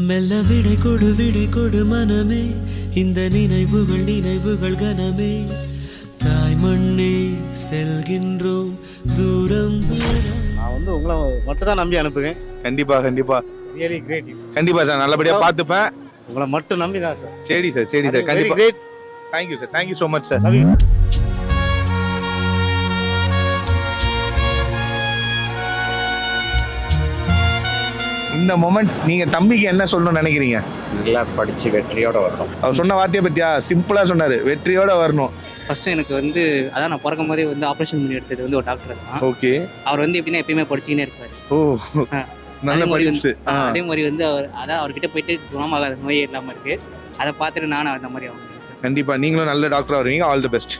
மெல்ல விடை கொடு மனமே, இந்த நினைவுகள் கனமே, தாய் மண்ணே செல்கின்றோம் தூரம் தூரம். நான் வந்து உங்களை மட்டும் தான் நம்பி அனுப்புவேன். கண்டிப்பா ரியலி கிரேட். கண்டிப்பா சார், நல்லபடியா பார்த்துப்பேன். உங்களை மட்டும் நம்பி தான் சார். சரி சார் கண்டிப்பா. Great. Thank you sir, thank you so much sir. Love you. இந்த மொமெண்ட் நீங்க தம்பிக்கு என்ன சொல்லணும்னு நினைக்கிறீங்க? நல்லா படித்து வெற்றியோட வரணும். அவர் சொன்ன வார்த்தையை பத்தியா சிம்பிளா சொன்னாரு, வெற்றியோட வரணும். ஃபர்ஸ்ட் எனக்கு வந்து அதான் நான் பிறக்கும் போதே வந்து ஆப்ரேஷன் பண்ணி எடுத்தது வந்து ஒரு டாக்டர் தான். ஓகே. அவர் வந்து எப்படின்னா எப்பயுமே படிச்சுக்கினே இருப்பாரு. ஓ, நல்ல படிப்பு. அதே மாதிரி வந்து அவர்கிட்ட போயிட்டு குணமாகாத நோயே இல்லாம இருக்கு. அதை பார்த்துட்டு நானும் அந்த மாதிரி அவங்க கண்டிப்பா நீங்களும் நல்ல டாக்டரா வருவீங்க. All the best.